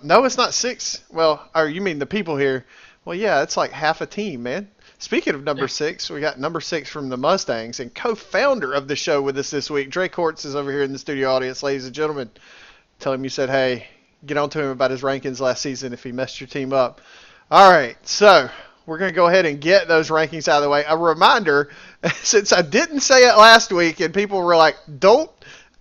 No, it's not 6. Well, or you mean the people here? Well, yeah, it's like half a team, man. Speaking of number 6, we got number 6 from the Mustangs and co-founder of the show with us this week. Drake Hortz is over here in the studio audience, ladies and gentlemen. Tell him you said, hey, get on to him about his rankings last season if he messed your team up. All right, so we're going to go ahead and get those rankings out of the way. A reminder, since I didn't say it last week and people were like, don't,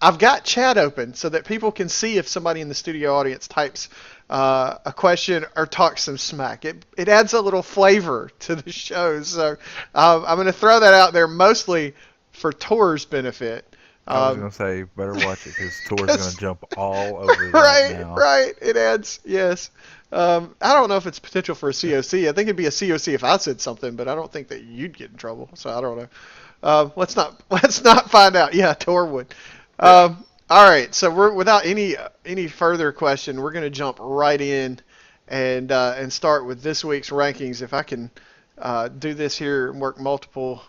I've got chat open so that people can see if somebody in the studio audience types a question or talks some smack. It adds a little flavor to the show. So I'm going to throw that out there mostly for Tor's benefit. I was gonna say, better watch it because Tor's gonna 'Cause- jump all over that right, now. right. It adds, yes. I don't know if it's potential for a COC. I think it'd be a COC if I said something, but I don't think that you'd get in trouble. So I don't know. Let's not find out. Yeah, Tor would. All right. So we're without any further question, we're gonna jump right in and start with this week's rankings. If I can do this here and work multiple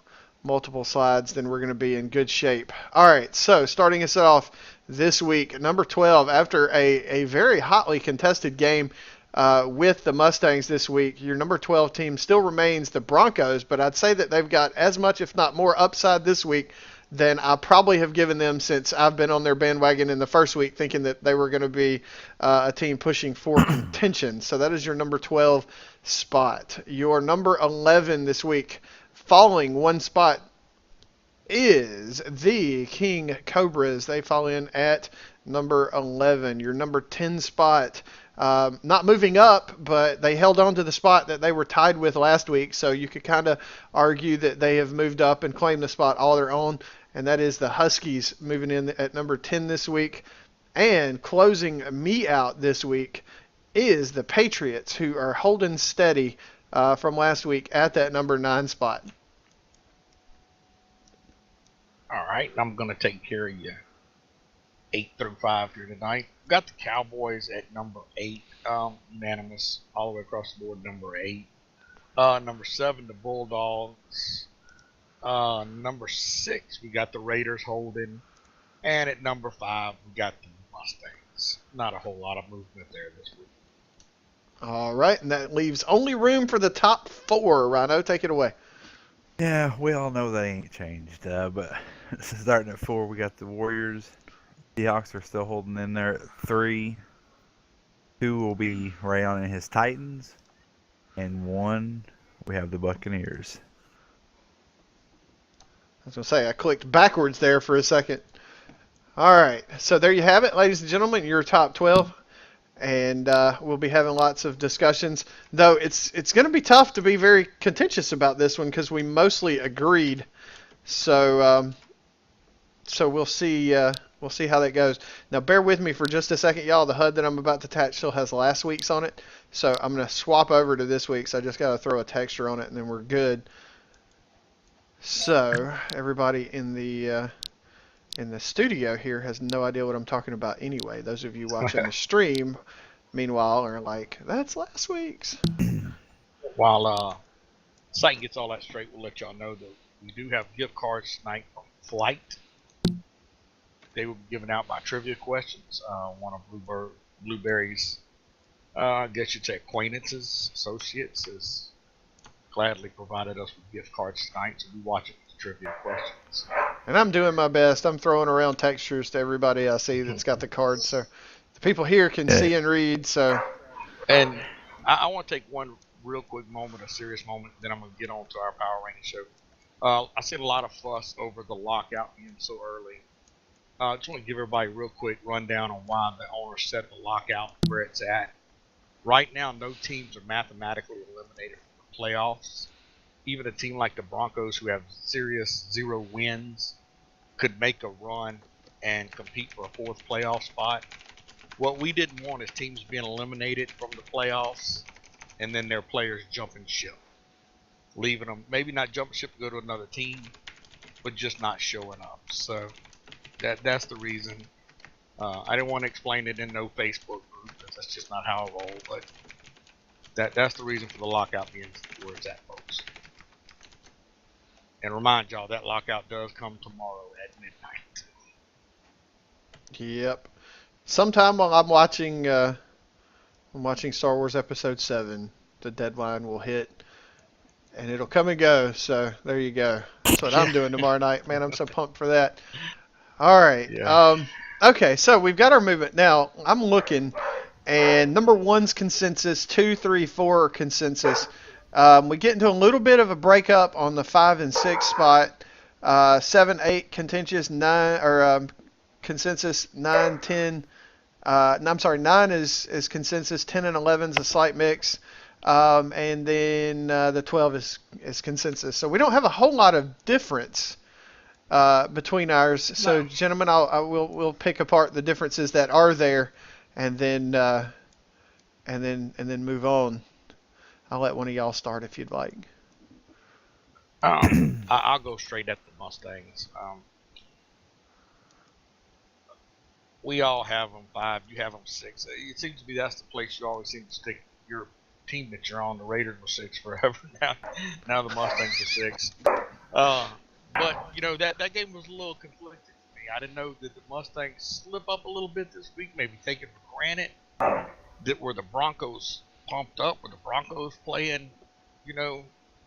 slides, then we're going to be in good shape. All right, so starting us off this week, number 12, after a very hotly contested game with the Mustangs this week, your number 12 team still remains the Broncos, but I'd say that they've got as much, if not more, upside this week than I probably have given them since I've been on their bandwagon in the first week, thinking that they were going to be a team pushing for contention. So that is your number 12 spot. Your number 11 this week, falling one spot, is the King Cobras. They fall in at number 11. Your number 10 spot, not moving up, but they held on to the spot that they were tied with last week, so you could kind of argue that they have moved up and claimed the spot all their own, and that is the Huskies moving in at number 10 this week. And closing me out this week is the Patriots, who are holding steady from last week at that number 9 spot. All right, I'm going to take care of you 8 through 5 here tonight. Got the Cowboys at number 8, unanimous all the way across the board, number 8. Number 7, the Bulldogs. Number 6, we got the Raiders holding. And at number 5, we got the Mustangs. Not a whole lot of movement there this week. All right, and that leaves only room for the top 4. Rhino, take it away. Yeah, we all know that ain't changed. But starting at 4, we got the Warriors. Seahawks are still holding in there at 3. 2 will be Rayon and his Titans. And 1, we have the Buccaneers. I was going to say, I clicked backwards there for a second. All right, so there you have it, ladies and gentlemen, your top 12. And we'll be having lots of discussions, though it's going to be tough to be very contentious about this one because we mostly agreed. So we'll see how that goes. Now bear with me for just a second, y'all. The HUD that I'm about to attach still has last week's on it, so I'm going to swap over to this week's. I just got to throw a texture on it, and then we're good. So everybody in the studio here has no idea what I'm talking about anyway. Those of you watching the stream, meanwhile, are like, that's last week's. While Site gets all that straight, we'll let y'all know that we do have gift cards tonight from Flight. They will be given out by trivia questions. One of Blueberry's, I guess you'd say acquaintances, associates, has gladly provided us with gift cards tonight, so we watch it for trivia questions. And I'm doing my best. I'm throwing around textures to everybody I see that's got the cards, so the people here can see and read. So, and I want to take one real quick moment, a serious moment, then I'm going to get on to our Power Ranking show. I seen a lot of fuss over the lockout being so early. I just want to give everybody a real quick rundown on why the owners set the lockout where it's at. Right now, no teams are mathematically eliminated from the playoffs. Even a team like the Broncos, who have serious 0 wins, could make a run and compete for a 4th playoff spot. What we didn't want is teams being eliminated from the playoffs and then their players jumping ship. Leaving them, maybe not jumping ship to go to another team, but just not showing up. So that's the reason. I didn't want to explain it in no Facebook group, because that's just not how I roll, but that's the reason for the lockout being where it's at, folks. And remind y'all, that lockout does come tomorrow at midnight. yep. Sometime while I'm watching I'm watching Star Wars Episode 7. The deadline will hit, and it'll come and go. So there you go. That's what I'm doing tomorrow night. Man, I'm so pumped for that. All right. Yeah. Okay, so we've got our movement. Now, I'm looking, and number one's consensus, 2, 3, 4 are consensus. We get into a little bit of a breakup on the 5 and 6 spot. 7, 8 contentious, 9 or consensus, 9, 10. No, I'm sorry, 9 is consensus, 10 and 11 is a slight mix, and then the 12 is consensus. So we don't have a whole lot of difference between ours. So, No. gentlemen, we'll pick apart the differences that are there, and then move on. I'll let one of y'all start if you'd like. I'll go straight at the Mustangs. We all have them 5. You have them 6. It seems to be that's the place you always seem to stick your team that you're on. The Raiders were 6 forever. Now the Mustangs are 6. But you know that game was a little conflicted for me. I didn't know that the Mustangs slip up a little bit this week, maybe taken for granted. That were the Broncos pumped up? Were the Broncos playing,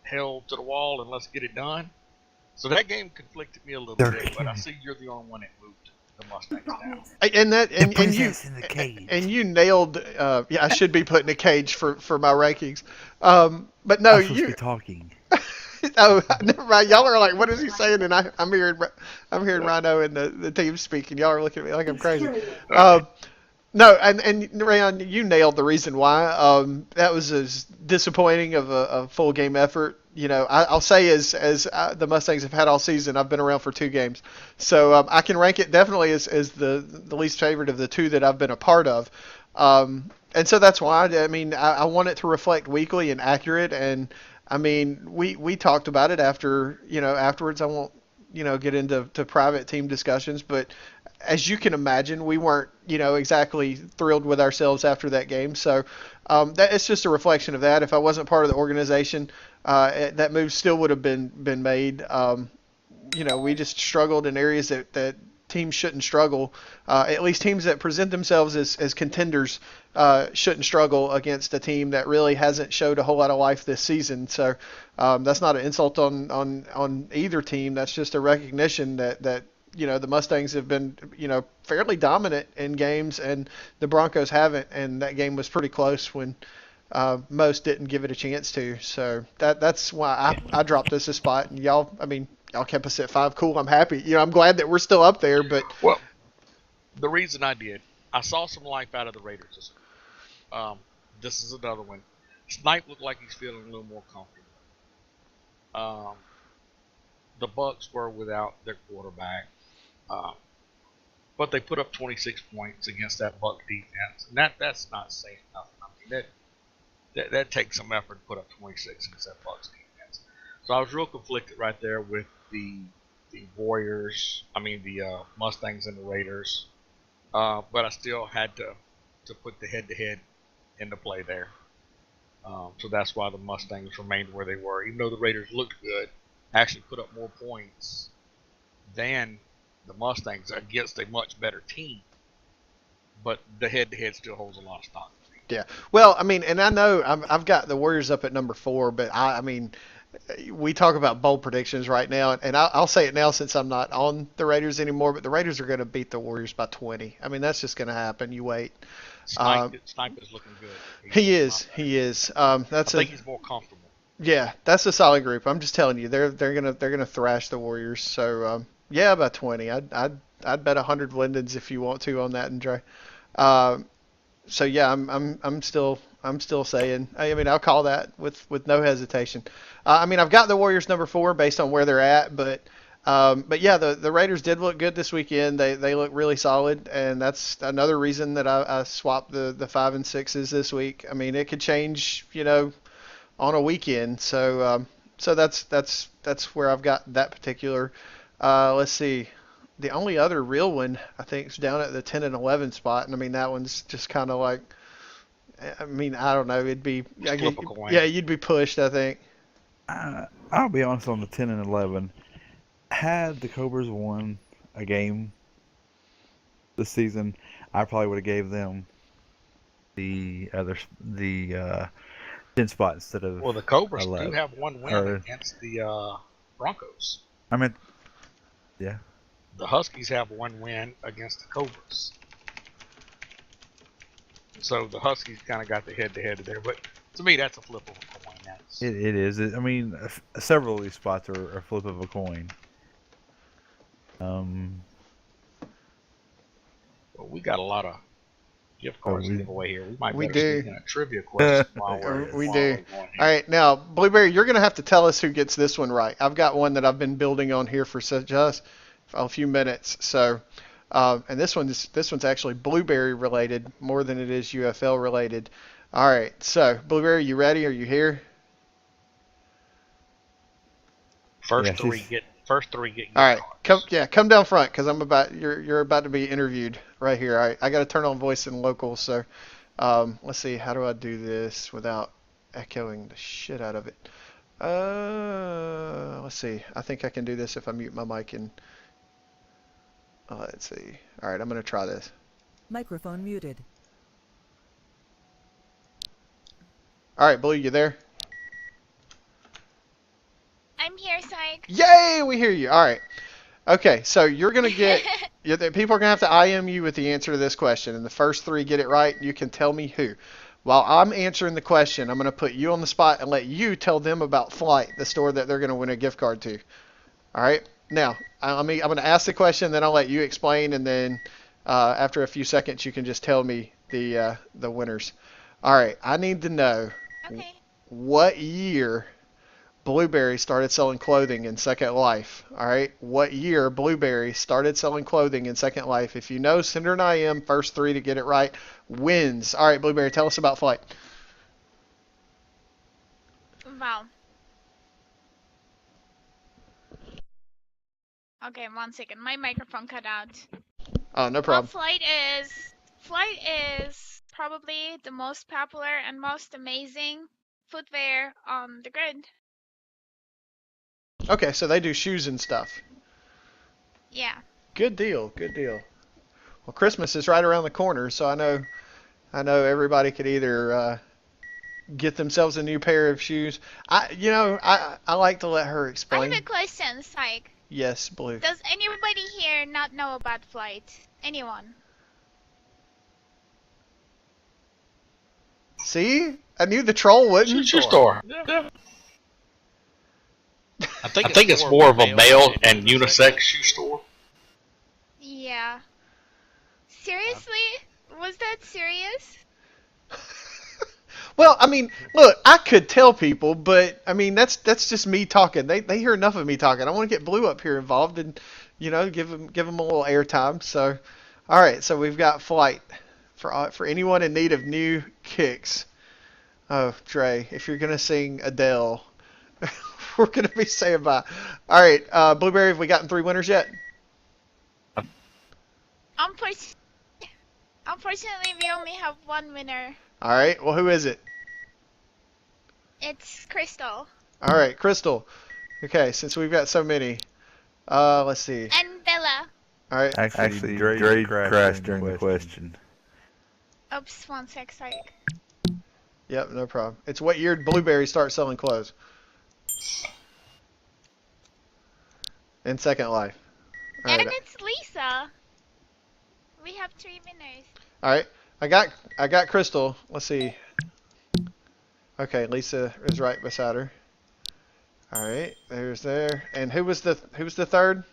held to the wall and let's get it done? So that game conflicted me a little bit. But I see you're the only one that moved the Mustangs down. And you nailed. Yeah, I should be put in a cage for my rankings. But no, I'm supposed to be talking. Oh, never mind. Y'all are like, what is he saying? And I'm hearing Rhino and the team speaking. Y'all are looking at me like I'm crazy. No, and Rayon, you nailed the reason why. That was as disappointing of a full game effort. I'll say as the Mustangs have had all season. I've been around for 2 games, so I can rank it definitely as the least favorite of the 2 that I've been a part of. And so that's why. I mean, I want it to reflect weekly and accurate. And I mean, we talked about it afterwards. I won't get into private team discussions, but as you can imagine, we weren't exactly thrilled with ourselves after that game. So that it's just a reflection of that. If I wasn't part of the organization, that move still would have been made. We just struggled in areas that teams shouldn't struggle. At least teams that present themselves as contenders shouldn't struggle against a team that really hasn't showed a whole lot of life this season. So that's not an insult on either team. That's just a recognition that the Mustangs have been fairly dominant in games, and the Broncos haven't. And that game was pretty close when most didn't give it a chance to. So that's why I dropped us a spot. And y'all kept us at 5. Cool, I'm happy. I'm glad that we're still up there. But Well, the reason I did, I saw some life out of the Raiders this week. This is another one. Snipe looked like he's feeling a little more comfortable. The Bucks were without their quarterback, but they put up 26 points against that Buck defense, and that's not saying nothing. I mean, that takes some effort to put up 26 against that Bucks defense. So I was real conflicted right there with the Warriors. The Mustangs and the Raiders. But I still had to put the head-to-head into play there. So that's why the Mustangs remained where they were. Even though the Raiders looked good, actually put up more points than the Mustangs against a much better team. But the head-to-head still holds a lot of stock. yeah, well, and I know I've got the Warriors up at number 4, but we talk about bold predictions right now, and I'll say it now since I'm not on the Raiders anymore, but the Raiders are going to beat the Warriors by 20. That's just going to happen. You wait. Snipe is looking good. He is. I think he's more comfortable. Yeah, that's a solid group. I'm just telling you, they're gonna thrash the Warriors. So yeah, by 20. I'd bet 100 Lindens if you want to on that, Andre. So yeah, I'm still saying. I'll call that with no hesitation. I've got the Warriors number 4 based on where they're at, but yeah, the Raiders did look good this weekend. They look really solid, and that's another reason that I swapped the 5 and 6s this week. It could change, on a weekend. So that's where I've got that particular. Let's see. The only other real one I think is down at the 10 and 11 spot, and that one's just kind of like. I don't know. It'd be. Yeah, you'd be pushed, I think. I'll be honest on the 10 and 11. Had the Cobras won a game this season, I probably would have gave them the 10 spot instead of. Well, the Cobras 11. do have one win Or- against the Broncos. I mean, yeah. The Huskies have one win against the Cobras. So the Huskies kind of got the head-to-head there, but to me, that's a flip of a coin. That's It is. I mean, several of these spots are a flip of a coin. well, we got a lot of gift cards to we- give away here. We might We better do. sneak in a trivia question while We while do. we're going here. All right, now Blueberry, you're gonna have to tell us who gets this one right. I've got one that I've been building on here for just a few minutes. So, and this one's actually Blueberry related more than it is UFL related. All right, so Blueberry, you ready? Are you here? First Yeah, three she's- get gift All right, cards. come down front because you're about to be interviewed right here. All right, I got to turn on voice and local. So, let's see, how do I do this without echoing the shit out of it? Let's see. I think I can do this if I mute my mic and. Let's see. All right, I'm gonna try this. Microphone muted. All right, Blue, you there? I'm here, Psych. Yay, we hear you. All right. Okay, so you're gonna get. People are gonna have to IM you with the answer to this question, and the first three get it right. You can tell me who. While I'm answering the question, I'm gonna put you on the spot and let you tell them about Flight, the store that they're gonna win a gift card to. All right. Now, I'm gonna ask the question, then I'll let you explain, and then after a few seconds, you can just tell me the winners. All right. I need to know Okay. what year Blueberry started selling clothing in Second Life. All right. What year Blueberry started selling clothing in Second Life? If you know, send her an IM. First three to get it right wins. All right, Blueberry, tell us about Flight. Wow. Okay, 1 second. My microphone cut out. Oh, no Well, problem. Flight is probably the most popular and most amazing footwear on the grid. Okay, so they do shoes and stuff. Yeah. Good deal. Good deal. Well, Christmas is right around the corner, so I know everybody could either get themselves a new pair of shoes. I like to let her I explain. have a question, Psych. Yes, Blue. Does anybody here not know about Flight? Anyone? See? I knew the troll wouldn't. Shoe store. Yeah. I think it's more of a male and unisex shoe store. Yeah. Seriously? Was that serious? Well, I mean, look, I could tell people, but I mean, that's just me talking. They hear enough of me talking. I want to get Blue up here involved and, give him a little airtime. So, all right, so we've got Flight for anyone in need of new kicks. Oh, Dre, if you're gonna sing Adele, we're gonna be saying bye. All right, Blueberry, have we gotten 3 winners yet? Unfortunately, we only have one winner. All right, well, who is it? It's Crystal. All right, Crystal. Okay, since we've got so many, let's see. And Bella. All right, Actually, Dre crashed during the question. Oops, 1 sec, Psych. Yep, no problem. It's what year did Blueberry start selling clothes? In Second Life. All And right, it's Lisa. We have 3 winners. all right. I got Crystal. Let's see. Okay, Lisa is right beside her. All right, there's there. And who was the third?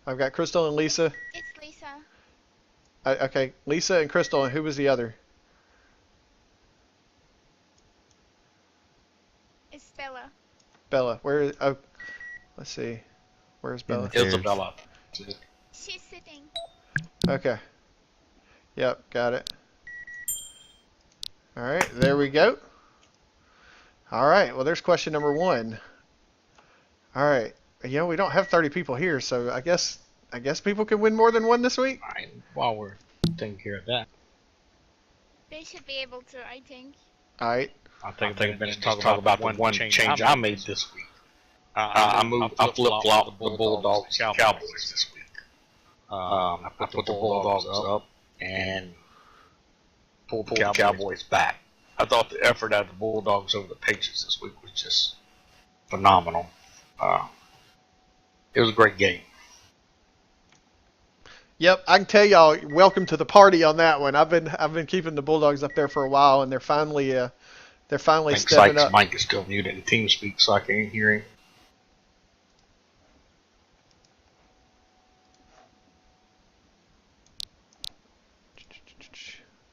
I've got Crystal and Lisa. It's Lisa. Okay, Lisa and Crystal, and who was the other? It's Bella. Bella. Where? Oh, let's see. Where's Bella? Cheers. Isabella. She's sitting. Okay. Yep, got it. All right, there we go. All right, well, there's question number 1. All right, we don't have 30 people here, so I guess people can win more than one this week. Alright, while we're taking care of that, They should be able to, I think. All right. I think a minute to talk about the one change I made this week. I flip-flopped the Bulldogs to Cowboys this week. I put the Bulldogs up and pulled the Cowboys back. I thought the effort out of the Bulldogs over the Patriots this week was just phenomenal. It was a great game. Yep, I can tell y'all, welcome to the party on that one. I've been keeping the Bulldogs up there for a while, and they're finally stepping up. Mike is still muted in TeamSpeak, so I can't hear him.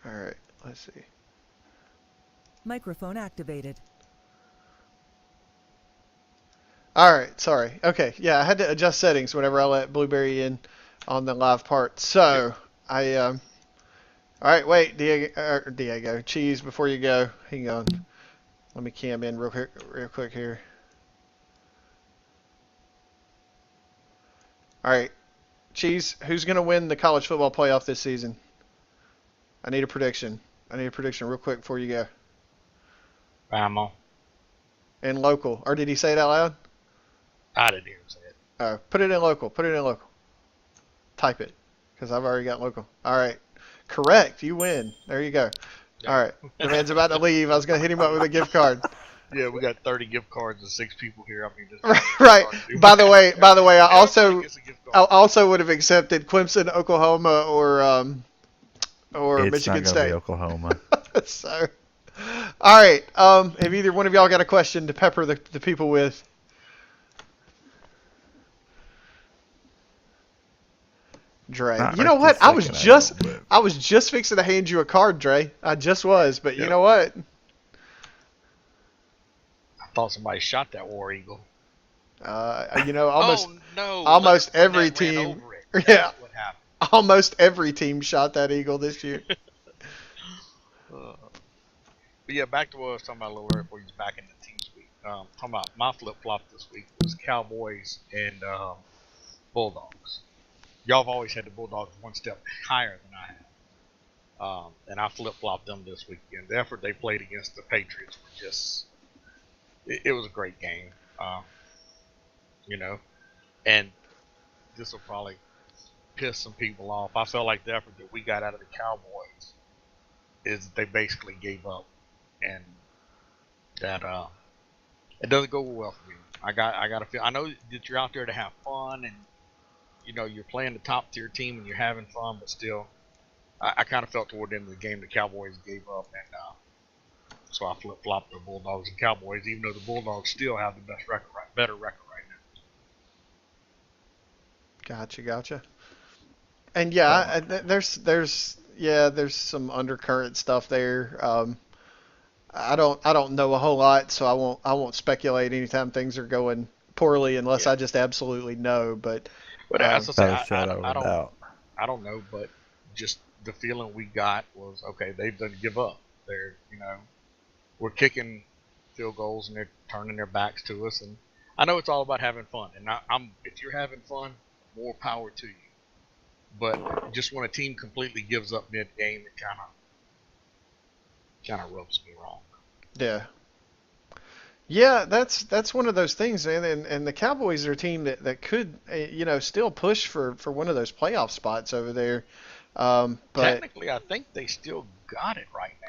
All right, let's see. Microphone activated. All right, sorry. Okay, yeah, I had to adjust settings whenever I let Blueberry in on the live part. So all right, wait, Diego, Cheese, before you go, hang on. Let me cam in real quick here. All right, Cheese, who's gonna win the college football playoff this season? I need a prediction. Real quick before you go. Bama. And local, or did he say it out loud? I didn't hear him say it. Oh, put it in local. Type it, because I've already got local. All right, correct. You win. There you go. All right, the man's about to leave. I was gonna hit him up with a gift card. Yeah, we got 30 gift cards and 6 people here. I mean, just Right. By the way, I Everybody gets a gift card. also would have accepted Clemson, Oklahoma, or It's Michigan not State. Be Oklahoma. So, all right. Have either one of y'all got a question to pepper the people with? Dre. Not You know right what? this I was second, but I was just fixing to hand you a card, Dre. I just was, but you Yep. know what? I thought somebody shot that War Eagle. Almost Oh no! almost Lynette every ran team- over it. yeah. That's what happened. almost every team shot that eagle this year. But yeah, back to what I was talking about a little earlier before he's back in the TeamSpeak. Talking about my flip flop this week was Cowboys and Bulldogs. Y'all have always had the Bulldogs one step higher than I have. And I flip flopped them this weekend. The effort they played against the Patriots was just, it was a great game. And this will probably piss some people off. I felt like the effort that we got out of the Cowboys is they basically gave up, and that it doesn't go well for me. I got to feel. I know that you're out there to have fun, and you're playing the top tier team and you're having fun, but still, I kind of felt toward the end of the game the Cowboys gave up, and so I flip flopped the Bulldogs and Cowboys, even though the Bulldogs still have the better record right now. Gotcha. And yeah, there's some undercurrent stuff there. I don't know a whole lot, so I won't speculate anytime things are going poorly unless I just absolutely know. But as I say, without a shadow of a doubt. I don't know, but just the feeling we got was, okay, they've done give up. They're we're kicking field goals and they're turning their backs to us, and I know it's all about having fun. And if you're having fun, more power to you. But just when a team completely gives up mid-game, it kind of rubs me wrong. Yeah, that's one of those things, man. And the Cowboys are a team that could still push for one of those playoff spots over there. But technically, I think they still got it right now.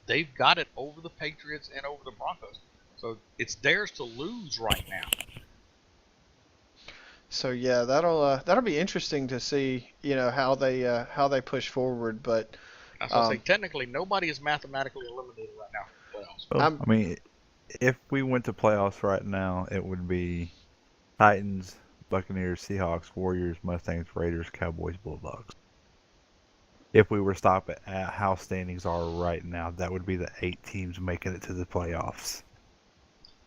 They've got it over the Patriots and over the Broncos, so it's theirs to lose right now. So yeah, that'll be interesting to see, how they push forward. But I was gonna say, technically, nobody is mathematically eliminated right now from the playoffs. Well, I mean, if we went to playoffs right now, it would be Titans, Buccaneers, Seahawks, Warriors, Mustangs, Raiders, Cowboys, Bulldogs. If we were to stop at how standings are right now, that would be the 8 teams making it to the playoffs.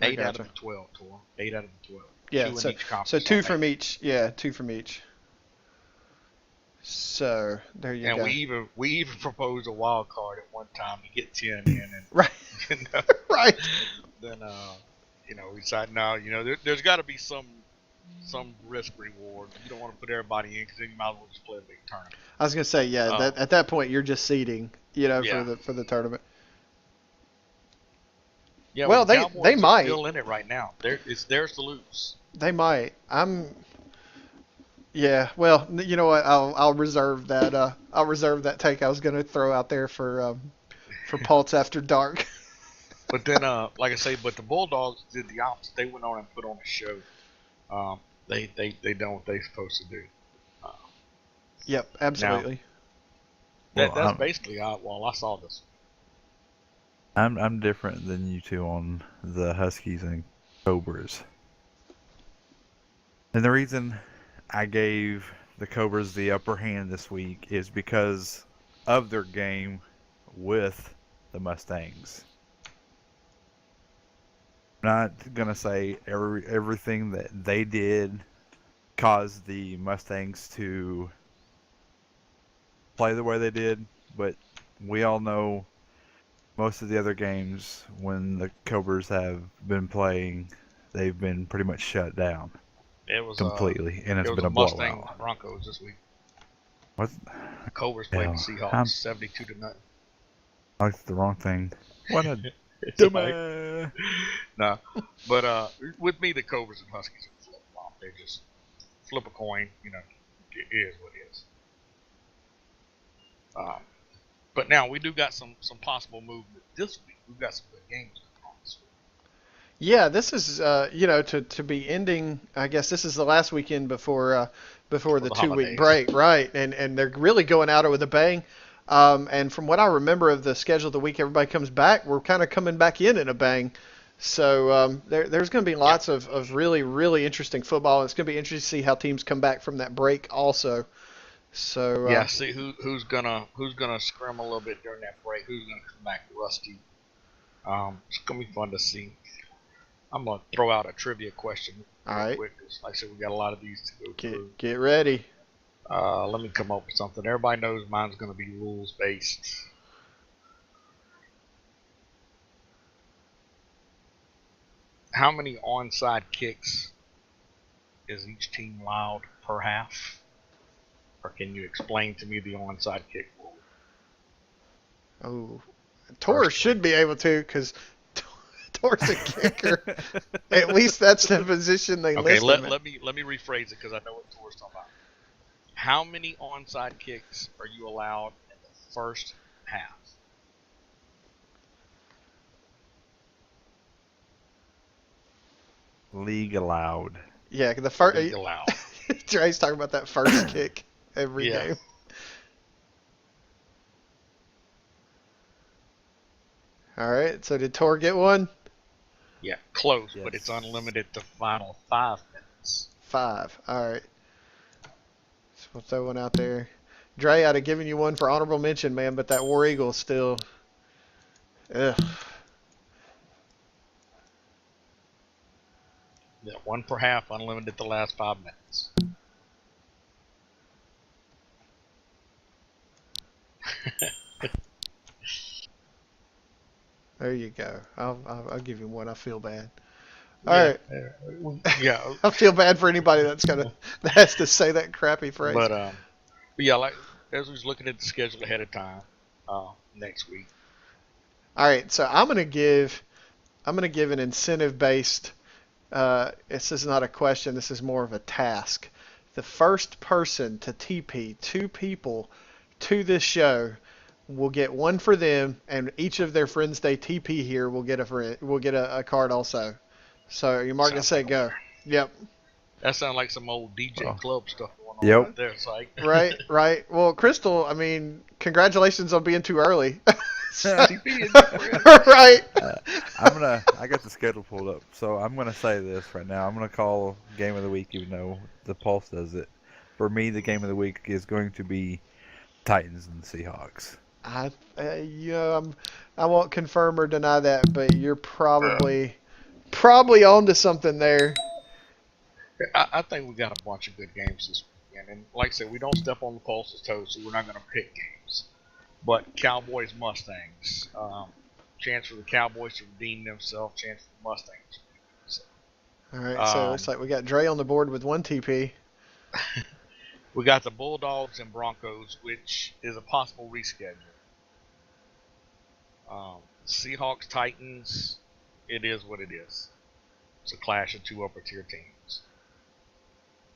8 out of the 12, Tor. 8 out of the 12. yeah, 2 in so each conference. so 2 on from that. each. Yeah, 2 from each. So there you And go. we even proposed a wild card at one time to get 10 in, and Right. Right. then we decided now there's got to be some risk reward. You don't want to put everybody in because then you might as well just play a big tournament. I was gonna say, yeah. At that point, you're just seeding, Yeah. for the tournament. Yeah, Well, the they Cowboys are might. still in it right now. It's theirs to lose. They might. Yeah, well, you know what? I'll reserve that. I'll reserve that take I was gonna throw out there for Pulse After Dark. But then, like I say, but the Bulldogs did the opposite. They went on and put on a show. They done what they supposed to do. Uh, Yep, now absolutely. Well, that's basically I saw this. I'm different than you two on the Huskies and Cobras. And the reason I gave the Cobras the upper hand this week is because of their game with the Mustangs. I'm not gonna say everything that they did caused the Mustangs to play the way they did, but we all know most of the other games when the Cobras have been playing, they've been pretty much shut down It was completely, and it it's was been a a Mustangs blowout. Broncos this week. What? The Cobras played the Hell, Seahawks 72-0. I liked the wrong thing. What a It's like, dumbass. nah, but with me the Cobras and Huskies are flip flop. They just flip a coin. You know, it is what it is. But now we do got some possible movement this week. We've got some good games going on this week. Yeah, this is to be ending. I guess this is the last weekend before the the 2 week holidays. break, right? And they're really going at it with a bang. And from what I remember of the schedule, the week everybody comes back, we're kind of coming back in a bang. So there's going to be lots of really really interesting football. It's going to be interesting to see how teams come back from that break also. So Yeah, see who's gonna scrim a little bit during that break. Who's gonna come back rusty? It's gonna be fun to see. I'm gonna throw out a trivia question all real right, quick. 'Cause like I said, we got a lot of these to go through. get ready. Let me come up with something. Everybody knows mine's gonna be rules based. How many onside kicks is each team allowed per half? Or can you explain to me the onside kick rule? Oh, Tor should be able to because Tor's a kicker. At least that's the position they Okay, list him in. let me rephrase it because I know what Tor's talking about. How many onside kicks are you allowed in the first half? League allowed. Yeah, the first. League allowed. Dre's talking about that first kick every Yeah. game. All right. So did Tor get one? Yeah, close, Yes. but it's unlimited to final 5 minutes. 5. All right. So we'll throw one out there. Dre, I'd have given you one for honorable mention, man, but that War Eagle still. Ugh. Yeah, 1 per half, unlimited the last 5 minutes. There you go. I'll give you one. I feel bad. All right. Yeah. I feel bad for anybody that has to say that crappy phrase. But yeah, like as we was looking at the schedule ahead of time, next week. All right, so I'm gonna give an incentive based. This is not a question. This is more of a task. The first person to TP 2 people to this show will get one for them, and each of their friends they TP here will get a card also. So you're marking to say go. Yep. That sounds like some old DJ club stuff going on Yep. right there. It's like Right. Well, Crystal, I mean, congratulations on being too early. TP Right. I got the schedule pulled up, so I'm gonna say this right now. I'm gonna call game of the week, even though the Pulse does it. For me, the game of the week is going to be Titans and Seahawks. I won't confirm or deny that, but you're probably on to something there. I think we got a bunch of good games this weekend, and like I said, we don't step on the Pulse's toes, so we're not going to pick games. But Cowboys Mustangs, chance for the Cowboys to redeem themselves, chance for the Mustangs to redeem themselves. All right, so it looks like we got Dre on the board with 1 TP. We got the Bulldogs and Broncos, which is a possible reschedule. Seahawks Titans, it is what it is. It's a clash of 2 upper tier teams.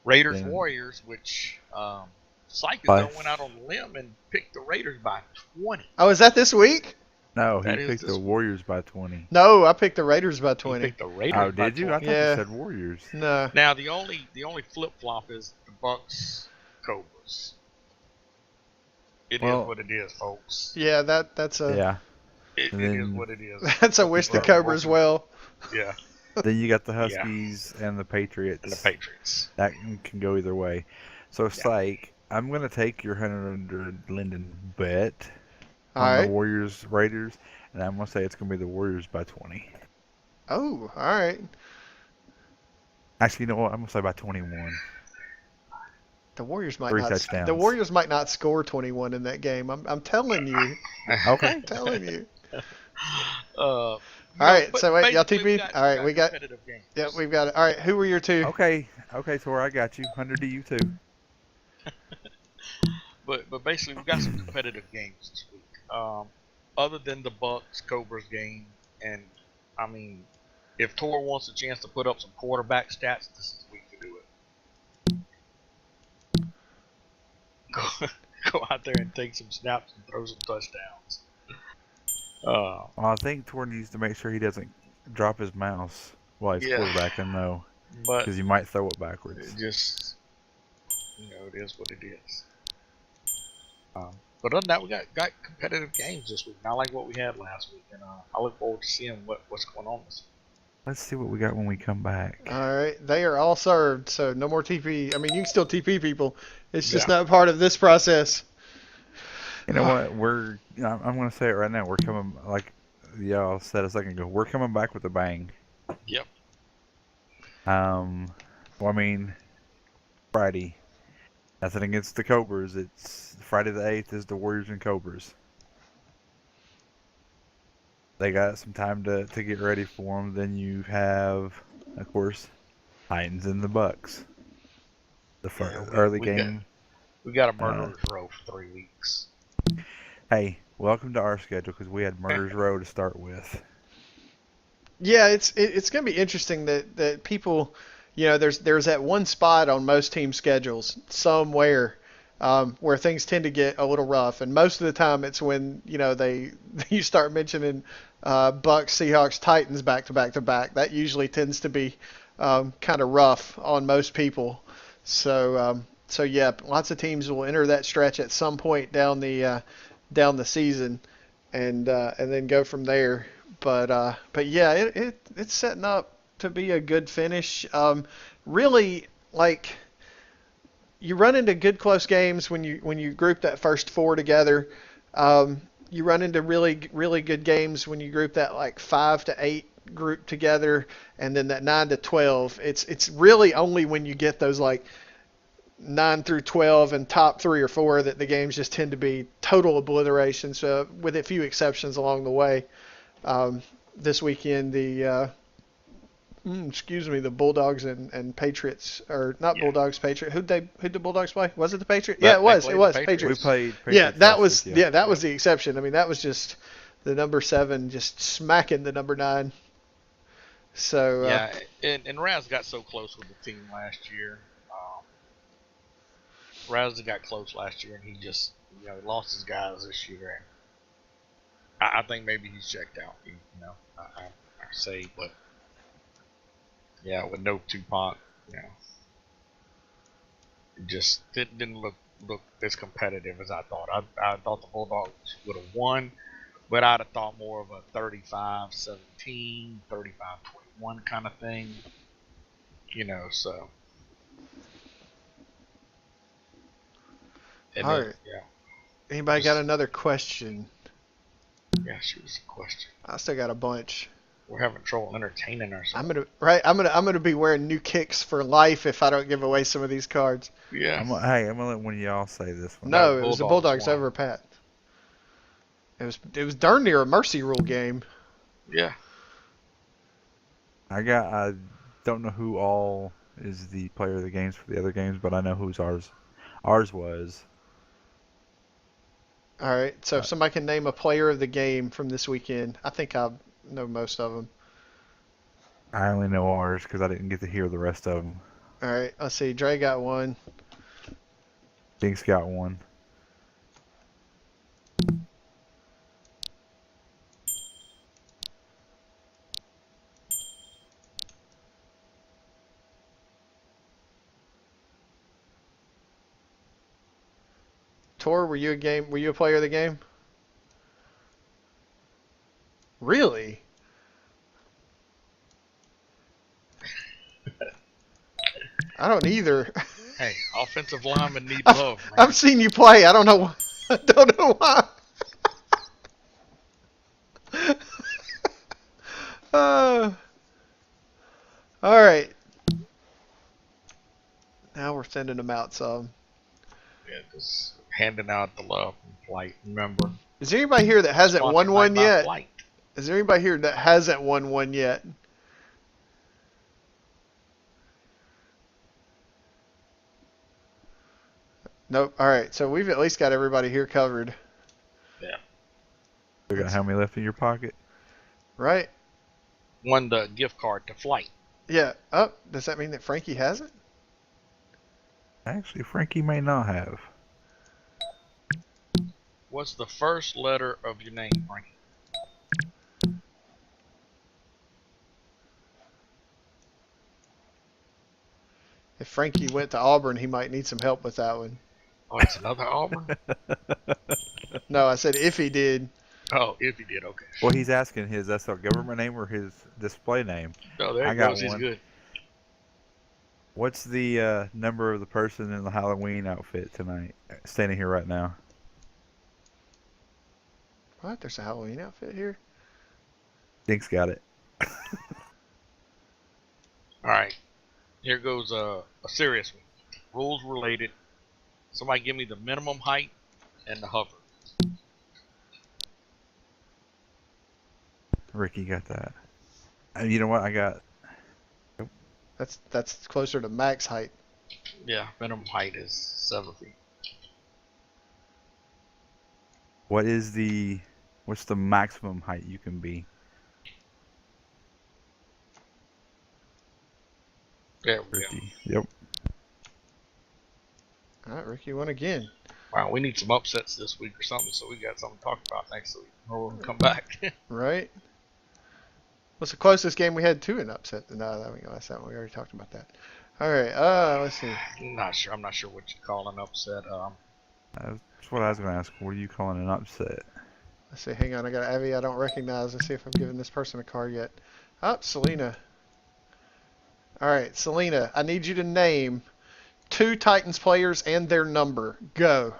Raiders Then- Warriors, which Psychic By- went out on a limb and picked the Raiders by 20. Oh, is that this week? No, he That is picked this the week. Warriors by 20. No, I picked the Raiders by He 20. picked the Raiders Oh, by did you? 20. I thought Yeah. you said Warriors. No. Now the only flip flop is the Bucks Cobras. It is Well- what it is, folks. Yeah, that's a Yeah. It And is then- what it is. that's a wish the Cobras well. Yeah, Then you got the Yeah. Huskies and the Patriots. and the Patriots. That can go either way. So, Psych, I'm going to take your 100 Linden bet All on the right. Warriors Raiders, and I'm going to say it's going to be the Warriors by 20. Oh, all right. Actually, you know what? I'm going to say by 21. The Warriors might Three not. touchdowns. The Warriors might not score 21 in that game. I'm telling you. Okay. I'm telling you. All right, so wait, y'all TP? All right, we got- competitive games. Yep, we've got it. All right, who were your two? Okay, Tor, I got you. 100 to you, too. But basically, we've got some competitive games this week. Other than the Bucks Cobras game, and I mean, if Tor wants a chance to put up some quarterback stats, this is the week to do it. Go out there and take some snaps and throw some touchdowns. Well, I think Tor needs to make sure he doesn't drop his mouse while he's Yeah. quarterbacking, though, But because he might throw it backwards. it just, it is what it is. But other than that, we got competitive games this week, not like what we had last week, and I look forward to seeing what's going on this week. Let's see what we got when we come back. All right, they are all served, so no more TP. I mean, you can still TP people. It's just Yeah. not part of this process. You know what? I'm going to say it right now. We're coming, like y'all said a second ago, we're coming back with a bang. Yep. Well, I mean, Friday. Nothing against the Cobras. It's Friday the 8th is the Warriors and Cobras. They got some time to get ready for them. Then you have, of course, Titans and the Bucks. The early we game. We got a murderer's row for 3 weeks. Hey, welcome to our schedule because we had Murderers Row to start with. Yeah, it's going to be interesting that people, there's that one spot on most team schedules somewhere where things tend to get a little rough, and most of the time it's when you start mentioning Bucks, Seahawks, Titans back to back to back. That usually tends to be kind of rough on most people. So yeah, lots of teams will enter that stretch at some point down the season, and then go from there. But yeah, it's setting up to be a good finish. Really, like, you run into good close games when you group that first four together. You run into really really good games when you group that like 5 to 8 group together, and then that 9 to 12. It's really only when you get those like 9 through 12 and top 3 or 4 that the games just tend to be total obliterations, with a few exceptions along the way. This weekend, the Bulldogs and Patriots, or not Yeah. Bulldogs, Patriots. Who'd the Bulldogs play? Was it the Patriots? They Yeah, it was. played It was the We Patriots. played Yeah, Patriots that last was week, that was the exception. I mean, that was just the number 7 just smacking the number 9. So Yeah, and Raz got so close with the team last year. Raz got close last year, and he just lost his guys this year. And I think maybe he's checked out. I say, but yeah, with no Tupac, it just didn't look as competitive as I thought. I thought the Bulldogs would have won, but I'd have thought more of a 35-17, 35-21 kind of thing. So. And All then, right. Anybody got another question? yeah, shoot us a question. I still got a bunch. We're having trouble entertaining ourselves. I'm gonna be wearing new kicks for life if I don't give away some of these cards. Yeah. I'm gonna let one of y'all say this one. No, the it was the Bulldogs Bulldogs won. over Pat. It was darn near a mercy rule game. Yeah. I don't know who all is the player of the games for the other games, but I know who's ours was. All right, so if somebody can name a player of the game from this weekend, I think I know most of them. I only know ours because I didn't get to hear the rest of them. All right, let's see. Dre got one. Jinx got one. Tor, were you a player of the game? Really? I don't either. Hey, offensive linemen need I've, love, man. I've seen you play. I don't know why. I don't know why. All right. Now we're sending them out some. Yeah, just handing out the love and flight. Remember, Is there anybody here that hasn't won sponsored one by yet? Flight. Is there anybody here that hasn't won one yet? Nope. All right. So we've at least got everybody here covered, You got how many left in your pocket? right? Won the gift card to Flight. Yeah. Oh, does that mean that Frankie hasn't? Actually, Frankie may not have. What's the first letter of your name, Frankie? If Frankie went to Auburn, he might need some help with that one. Oh, it's another Auburn? No, I said if he did. Oh, if he did, okay. Well, he's asking that's a government name or his display name. No, there I he got goes. He's one. good. What's the number of the person in the Halloween outfit tonight, standing here right now? What? There's a Halloween outfit here? Jinx got it. All right. Here goes a serious one. Rules related. Somebody give me the minimum height and the hover. Ricky got that. And you know what? I got. That's closer to max height. Yeah, minimum height is 7 feet. What's the maximum height you can be? There we go. Ricky. Yep. All right, Ricky won again. Wow, we need some upsets this week or something, so we got something to talk about next week, or we'll come back. Right? What's the closest game we had to an upset? No, that's that one. We already talked about that. All right. Let's see. I'm not sure what you call an upset. That's what I was going to ask. What are you calling an upset? Let's see. Hang on. I got Abby. I don't recognize. Let's see if I'm giving this person a card yet. Selena. All right, Selena. I need you to name 2 Titans players and their number. Go.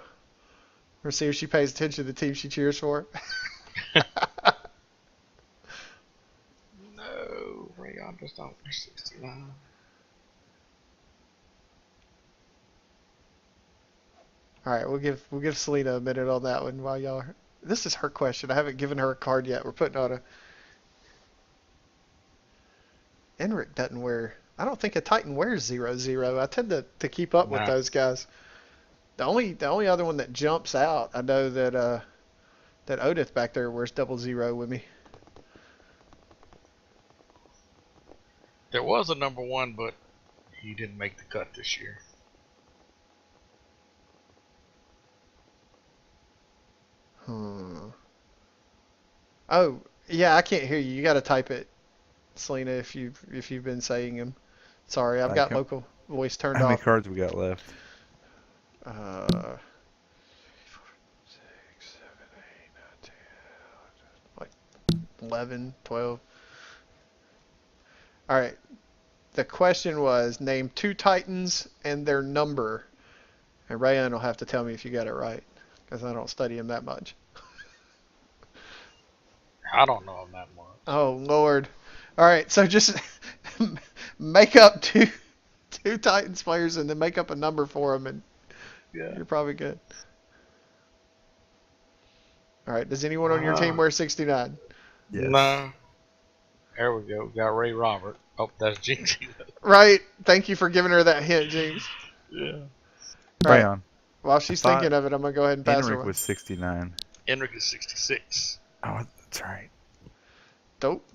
We'll see if she pays attention to the team she cheers for. No, Rayon does not wear 69. All right, we'll give Selena a minute on that one while y'all are. This is her question. I haven't given her a card yet. We're putting on a. Enric doesn't wear. I don't think a Titan wears 0-0. I tend to keep up with those guys. The only other one that jumps out, I know that that Odith back there wears 00 with me. There was a number 1, but he didn't make the cut this year. Oh, yeah, I can't hear you. You got to type it, Selena, if you've been saying them. Sorry, I've got local voice turned How many off. cards we got left? 3, 4, 5, 6, 7, 8, 9, 10, like 11, 12. All right. The question was name 2 Titans and their number. And Rayan will have to tell me if you got it right, because I don't study him that much. I don't know him that much. Oh Lord! All right, so just make up two Titans players and then make up a number for them, and you're probably good. All right. Does anyone on your team wear 69? Yes. Nah. There we go. We got Ray Robert. Oh, that's Jinx. Right. Thank you for giving her that hint, James. Yeah. All right. Rayon. While she's thought thinking of it, I'm gonna go ahead and pass her Enric one. was 69. Enric is 66. Oh, that's right. Dope.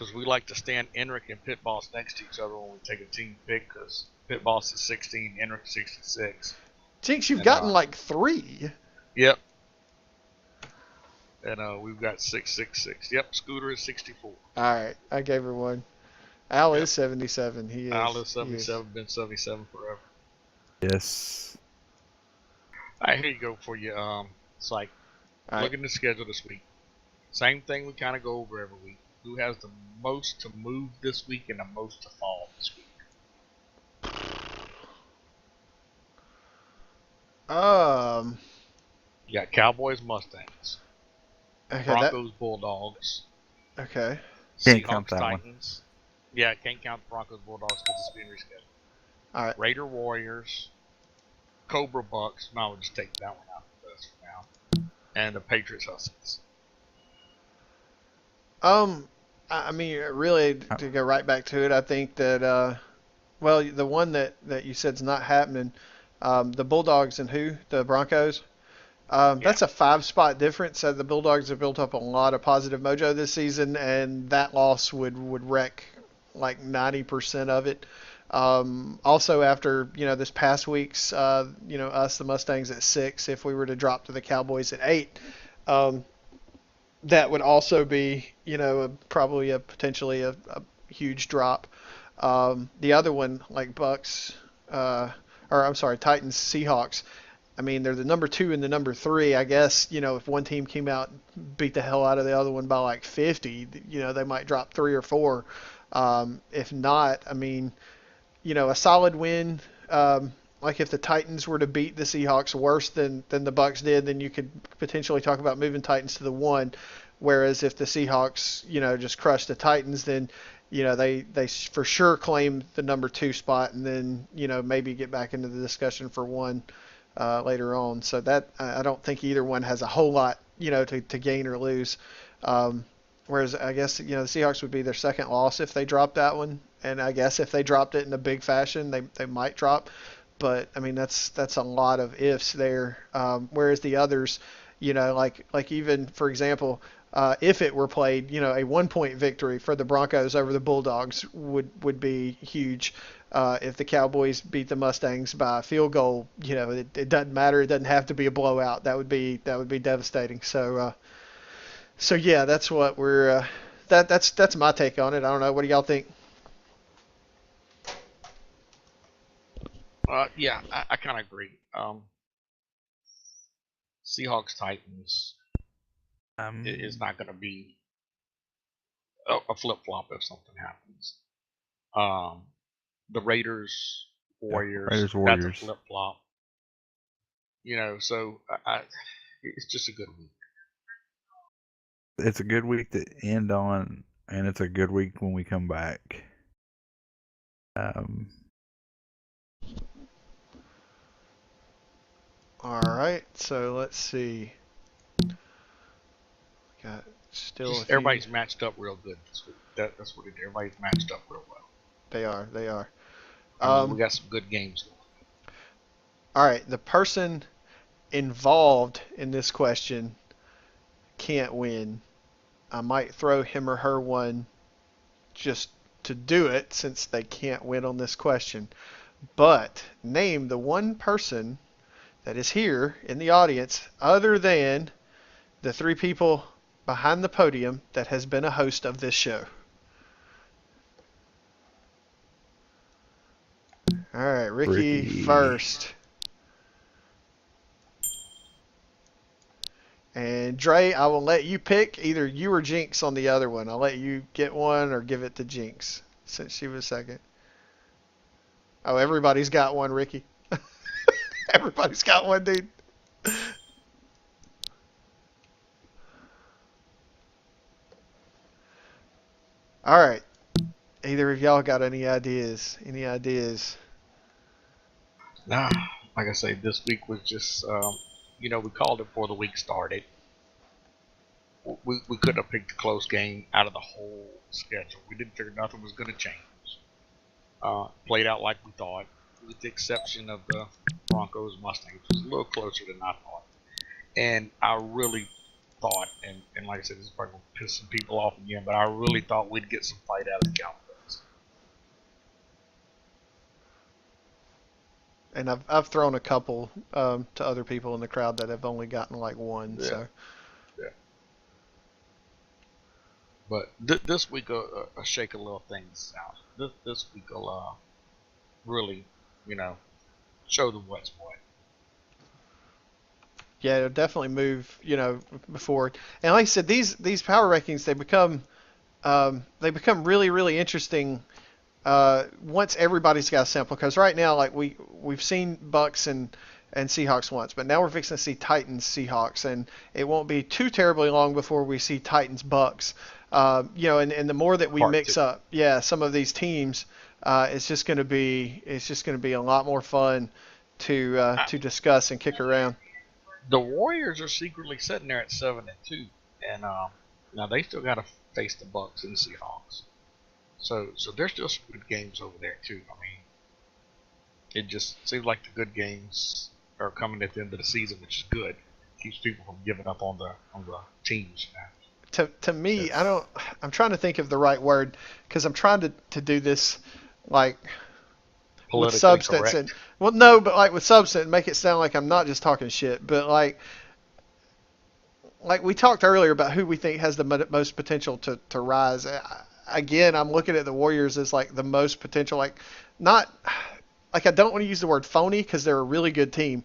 because we like to stand Enric and Pit Boss next to each other when we take a team pick, because Pit Boss is 16, Enric 66. Jinx, you've And, gotten like 3. Yep. And we've got 666. Yep, Scooter is 64. All right, I gave her 1. Al Yep. is 77. He is. Al is He 77, been 77 forever. Yes. All right, here you go for you. Psych. All right. Look at the schedule this week. Same thing we kind of go over every week. Who has the most to move this week and the most to fall this week? You got Cowboys, Mustangs, Okay. Broncos, Bulldogs, Can't Okay. count Seahawks, that one. Titans. Yeah, can't count the Broncos, Bulldogs because it's being rescheduled. All right. Raider, Warriors, Cobra, Bucks. No, we'll just take that one out of this for now. And the Patriots, Huskies. I mean, really, to go right back to it, I think that, well, the one that you said's not happening, the Bulldogs and who? The Broncos? That's a 5-spot difference. So the Bulldogs have built up a lot of positive mojo this season, and that loss would wreck like 90% of it. Also, after this past week's, us the Mustangs at 6, if we were to drop to the Cowboys at 8, that would also be probably a potentially a huge drop. The other one, like Bucks, or I'm sorry, Titans, Seahawks. I mean, they're the number 2 and the number 3. I guess, if one team came out and beat the hell out of the other one by like 50, they might drop 3 or 4. If not, I mean, a solid win. Like if the Titans were to beat the Seahawks worse than the Bucks did, then you could potentially talk about moving Titans to the 1. Whereas if the Seahawks, just crush the Titans, then they for sure claim the number 2 spot, and then maybe get back into the discussion for 1 later on. So that I don't think either one has a whole lot to gain or lose. Whereas I guess the Seahawks would be their second loss if they dropped that one, and I guess if they dropped it in a big fashion, they might drop. But I mean that's a lot of ifs there. Whereas the others, like even for example, if it were played, a 1-point victory for the Broncos over the Bulldogs would be huge. If the Cowboys beat the Mustangs by a field goal, it doesn't matter. It doesn't have to be a blowout. That would be devastating. So yeah, that's what we're. That's my take on it. I don't know. What do y'all think? Yeah, I kind of agree. Seahawks, Titans. It is not going to be a flip-flop if something happens. The Raiders, Warriors, Raiders, Warriors. That's a flip-flop. So it's just a good week. It's a good week to end on, and it's a good week when we come back. All right, so let's see. Got still a few. Everybody's matched up real good this week. That's what it is. Everybody's matched up real well. They are. We got some good games going. All right, the person involved in this question can't win. I might throw him or her one just to do it since they can't win on this question. But name the one person that is here in the audience other than the 3 people behind the podium that has been a host of this show. All right, Ricky first. And Dre, I will let you pick either you or Jinx on the other one. I'll let you get one or give it to Jinx since she was second. Oh, everybody's got one, Ricky. Everybody's got one, dude. All right. Either of y'all got any ideas? Any ideas? Nah, like I say, this week was just, we called it before the week started. We couldn't have picked a close game out of the whole schedule. We didn't figure nothing was going to change. Played out like we thought, with the exception of the Broncos Mustangs, which was a little closer than I thought. And I really thought, and like I said, this is probably gonna piss some people off again, but I really thought we'd get some fight out of the Cowboys. And I've thrown a couple to other people in the crowd that have only gotten like one. Yeah. So But this week, shake a little things out. This week will really, show them what's what. yeah, it'll definitely move, forward. And like I said, these power rankings they become really really interesting once everybody's got a sample. Because right now, like we've seen Bucks and Seahawks once, but now we're fixing to see Titans Seahawks, and it won't be too terribly long before we see Titans Bucks. And the more that we mix up, some of these teams, it's just going to be a lot more fun to discuss and kick around. The Warriors are secretly sitting there at 7-2, and now they still got to face the Bucks and the Seahawks. So there's still some good games over there too. I mean, it just seems like the good games are coming at the end of the season, which is good. Keeps people from giving up on the teams now. To me, I'm trying to think of the right word, because I'm trying to do this like with substance correct. But like with substance, make it sound like I'm not just talking shit, but like we talked earlier about who we think has the most potential to rise. Again, I'm looking at the Warriors as like the most potential, like not like I don't want to use the word phony because they're a really good team,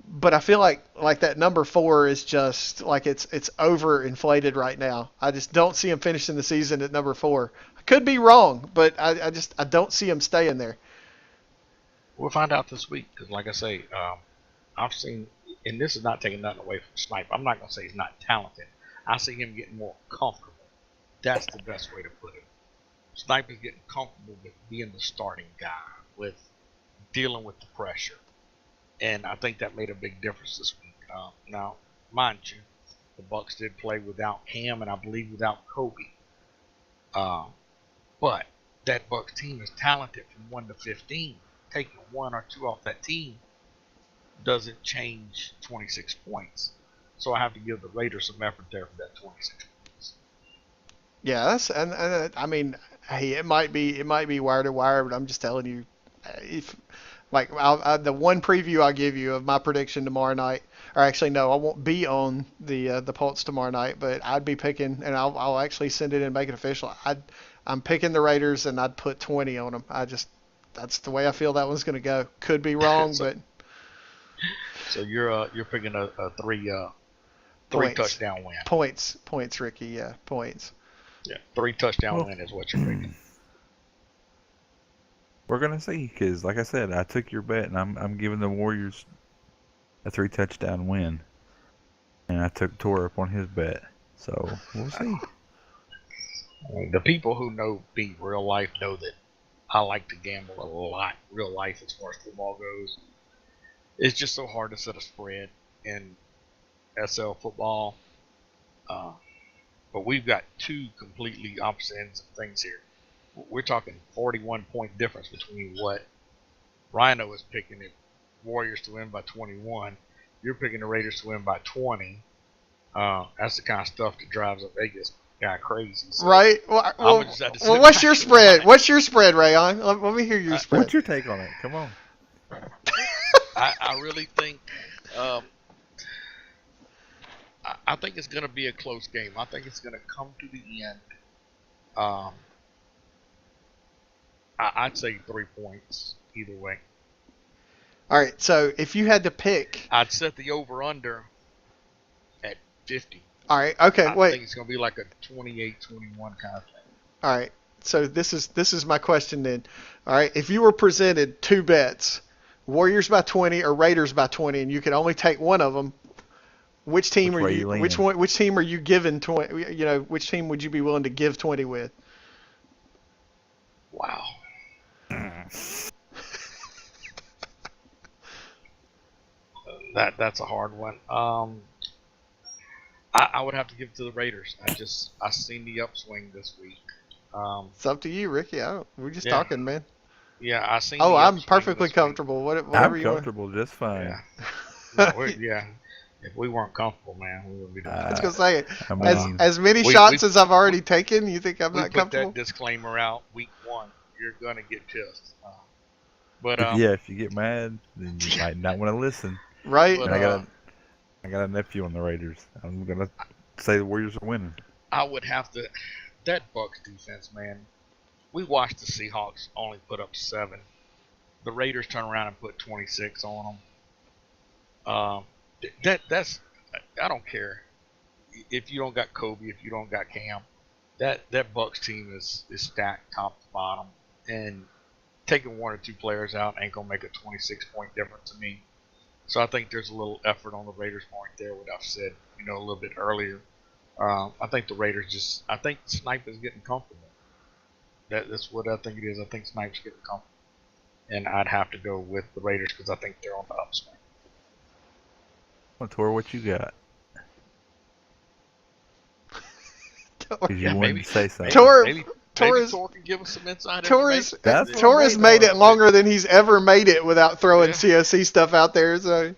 but I feel like that number 4 is just like it's overinflated right now. I just don't see them finishing the season at number 4. I could be wrong, but I don't see them staying there. We'll find out this week, because like I say, I've seen, and this is not taking nothing away from Snipe. I'm not going to say he's not talented. I see him getting more comfortable. That's the best way to put it. Snipe is getting comfortable with being the starting guy, with dealing with the pressure. And I think that made a big difference this week. Now, mind you, the Bucks did play without Cam and I believe without Kobe. But that Bucks team is talented from 1 to 15. Taking 1 or 2 off that team doesn't change 26 points. So I have to give the Raiders some effort there for that 26 points. Yeah, and I mean, hey, it might be wire to wire, but I'm just telling you, if like the one preview I'll give you of my prediction tomorrow night, or actually no, I won't be on the Pulse tomorrow night, but I'd be picking, and I'll actually send it in and make it official. I'm picking the Raiders, and I'd put 20 on them. That's the way I feel that one's going to go. Could be wrong, but. So you're picking a three touchdown win. Points, Ricky. Yeah, points. Yeah, 3 touchdown win is what you're picking. We're gonna see, because like I said, I took your bet, and I'm giving the Warriors a 3 touchdown win, and I took Tor up on his bet. So we'll see. The people who know me real life know that I like to gamble a lot, real life, as far as football goes. It's just so hard to set a spread in SL football. But we've got 2 completely opposite ends of things here. We're talking 41-point difference between what Rhino is picking the Warriors to win by 21. You're picking the Raiders to win by 20. That's the kind of stuff that drives a Vegas guy crazy. So right. Well, what's your spread? What's your spread, Rayon? Let me hear your spread. What's your take on it? Come on. I really think I think it's going to be a close game. I think it's going to come to the end. I'd say 3 points either way. All right. So if you had to pick, I'd set the over/under at 50. All right. Okay. I think it's going to be like a 28-21 kind of thing. All right. So this is my question then. All right. If you were presented 2 bets, Warriors by 20 or Raiders by 20, and you could only take one of them, which team are you? Which team are you giving 20? You know, which team would you be willing to give 20 with? Wow. That's a hard one. I would have to give it to the Raiders. I seen the upswing this week. It's up to you, Ricky. We're just talking, man. Yeah, I seen. Oh, I'm perfectly comfortable. Whatever I'm you comfortable, just fine. Yeah. No, If we weren't comfortable, man, we wouldn't be doing I was that. gonna say, I as mean, as many we- shots we- as I've already taken, you think I'm We not put comfortable? that disclaimer out week 1. You're gonna get pissed. But if you get mad, then you might not want to listen. Right? But, And I got a nephew on the Raiders. I'm gonna say the Warriors are winning. I would have to. That Bucks defense, man. We watched the Seahawks only put up 7. The Raiders turn around and put 26 on them. That's I don't care if you don't got Kobe, if you don't got Cam. That Bucks team is stacked top to bottom, and taking 1 or 2 players out ain't gonna make a 26-point difference to me. So I think there's a little effort on the Raiders' part there. What I've said, a little bit earlier. I think the Raiders I think Snipe is getting comfortable. That's what I think it is. I think Snipe's getting comfortable, and I'd have to go with the Raiders because I think they're on the upswing. Well, Tor, what you got? Because you Yeah, wanted maybe- to say something. Tor- Maybe Torres- Tor can give us some inside Torres, information. That's Torres made it longer than he's ever made it without throwing Yeah. COC stuff out there. So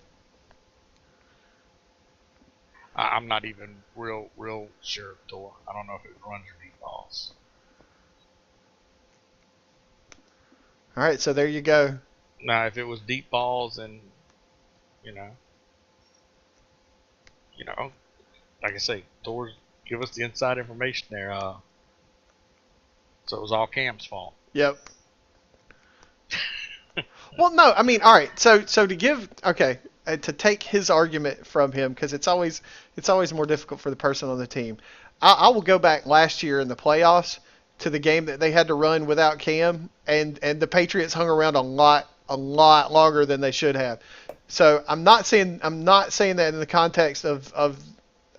I'm not even real sure, Tor. I don't know if it runs or deep balls. all right, so there you go. Now, if it was deep balls and, like I say, Tor, give us the inside information there. So it was all Cam's fault. Yep. Well, no, I mean, all right. So to take his argument from him, because it's always more difficult for the person on the team. I will go back last year in the playoffs to the game that they had to run without Cam, and the Patriots hung around a lot longer than they should have. So I'm not saying that in the context of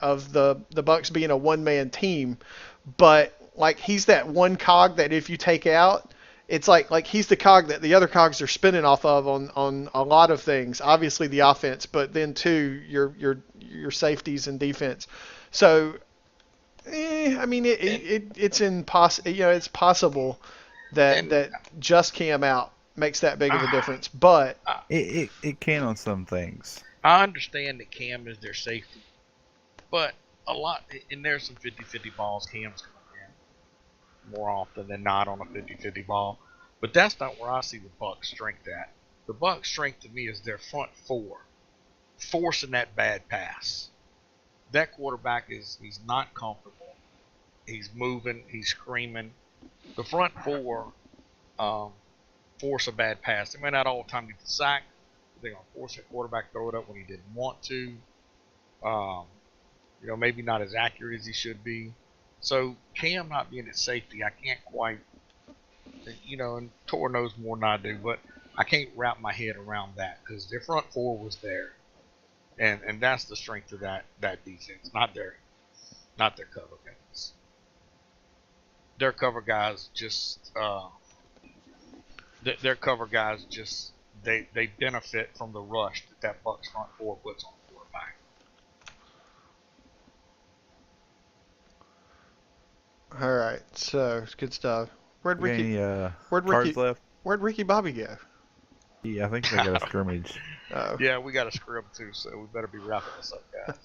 the Bucks being a one-man team, but like he's that one cog that if you take out, it's like he's the cog that the other cogs are spinning off of on a lot of things. Obviously the offense, but then too your safeties and defense. So I mean it's impossible. It's possible that just Cam out makes that big of a difference, but It can on some things. I understand that Cam is their safety, but a lot, and there's some 50-50 balls Cam's coming in more often than not on a 50-50 ball. But that's not where I see the Bucks' strength at. The Bucks' strength to me is their front 4 forcing that bad pass. That quarterback he's not comfortable. He's moving, he's screaming. The front 4 force a bad pass. They may not all the time get the sack, but they're going to force a quarterback to throw it up when he didn't want to. Maybe not as accurate as he should be. So Cam not being at safety, I can't quite, and Tor knows more than I do, but I can't wrap my head around that because their front 4 was there, and that's the strength of that defense, not their cover guys. Their cover guys just they benefit from the rush that Bucks front 4 puts on the quarterback. all right. So it's good stuff. Where'd Any Where'd cards Ricky left? Where'd Ricky Bobby go? Yeah, I think they got a scrimmage. Oh. Yeah, we got a scrub too, so we better be wrapping this up, guys.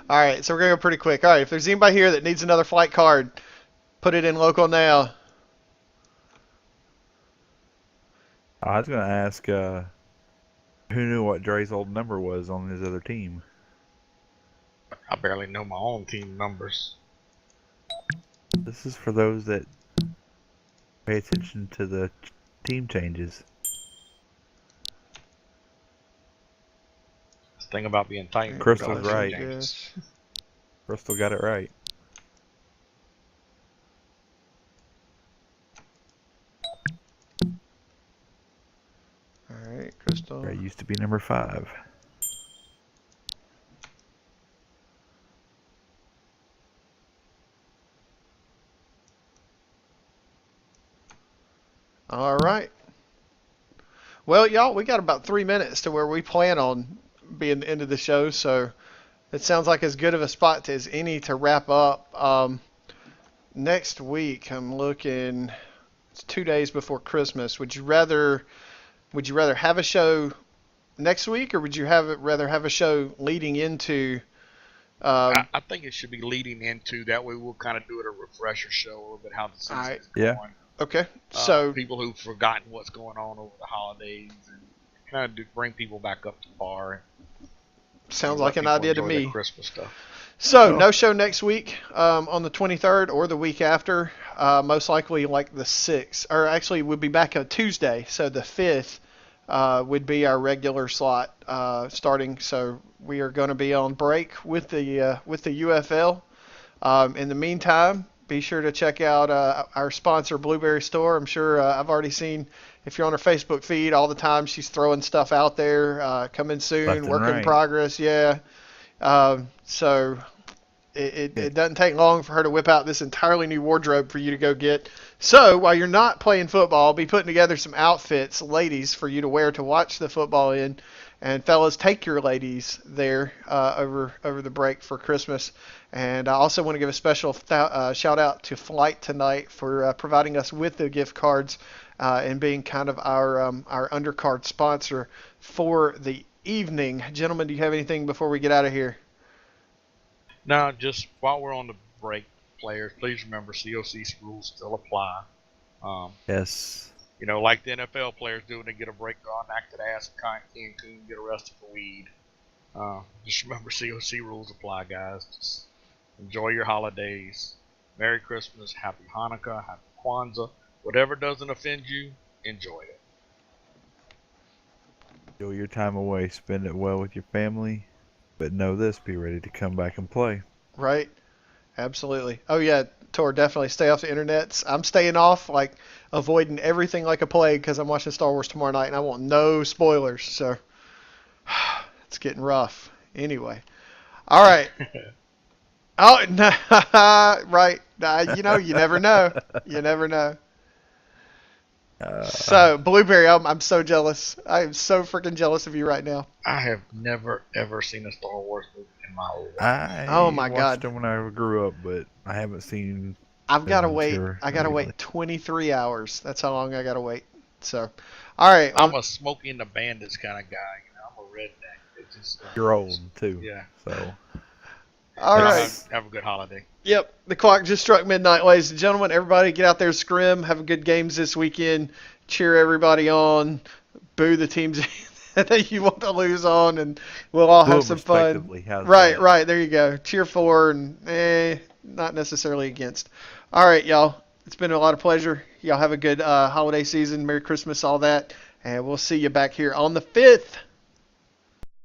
All right, so we're gonna go pretty quick. All right, if there's anybody here that needs another flight card, put it in local now. I was gonna ask who knew what Dre's old number was on his other team. I barely know my own team numbers. This is for those that pay attention to the team changes. The thing about being tight. Crystal's right. Yes. Crystal got it right. All right, Crystal. Dre used to be number 5. All right. Well, y'all, we got about 3 minutes to where we plan on being the end of the show, so it sounds like as good of a spot as any to wrap up. Next week, I'm looking. It's 2 days before Christmas. Would you rather have a show next week, or would you rather have a show leading into? I think it should be leading into that way. We'll kind of do it a refresher show a little bit how the season Alright. is going. Yeah. Okay. So People who've forgotten what's going on over the holidays and kind of bring people back up to par. sounds Let like an people idea to enjoy their me. Christmas stuff. So no show next week on the 23rd or the week after. Most likely like the 6th, or actually we'll be back on Tuesday. So the 5th would be our regular slot starting. So we are going to be on break with the UFL. In the meantime, be sure to check out our sponsor, Blueberry Store. I'm sure I've already seen, if you're on her Facebook feed, all the time she's throwing stuff out there. Coming soon, Left and work in right. progress, yeah. So it doesn't take long for her to whip out this entirely new wardrobe for you to go get. So while you're not playing football, I'll be putting together some outfits, ladies, for you to wear to watch the football in. And fellas, take your ladies there over the break for Christmas. And I also want to give a special shout out to Flight Tonight for providing us with the gift cards and being kind of our undercard sponsor for the evening. Gentlemen, do you have anything before we get out of here? Now, just while we're on the break, players, please remember COC rules still apply. Yes. You know, like the NFL players do when they get a break, go out and act an ass in Cancun, get arrested for weed. Just remember COC rules apply, guys. Just enjoy your holidays. Merry Christmas, Happy Hanukkah, Happy Kwanzaa. Whatever doesn't offend you, enjoy it. Enjoy your time away. Spend it well with your family. But know this, be ready to come back and play. Right? Absolutely. Oh yeah, Tor, definitely stay off the internets. I'm staying off, like avoiding everything like a plague because I'm watching Star Wars tomorrow night and I want no spoilers. So it's getting rough. Anyway. All right. Oh, no, right. You know, you never know. You never know. So, Blueberry, I'm so jealous. I am so freaking jealous of you right now. I have never, ever seen a Star Wars movie in my life. I Oh my watched God. them when I grew up, but I haven't seen. I've got to Yeah, wait. sure. I got to Really. wait 23 hours. That's how long I got to wait. So, all right. I'm a Smokey and the Bandits kind of guy. You know, I'm a redneck. It just, You're old too. Yeah. So All Y'all right. Have a good holiday. Yep. The clock just struck midnight, ladies and gentlemen. Everybody get out there, scrim. Have a good games this weekend. Cheer everybody on. Boo the teams that you want to lose on, and we'll all do have them some fun. respectively. How's Right, that? right. There you go. Cheer for and not necessarily against. All right, y'all. It's been a lot of pleasure. Y'all have a good holiday season. Merry Christmas, all that. And we'll see you back here on the 5th.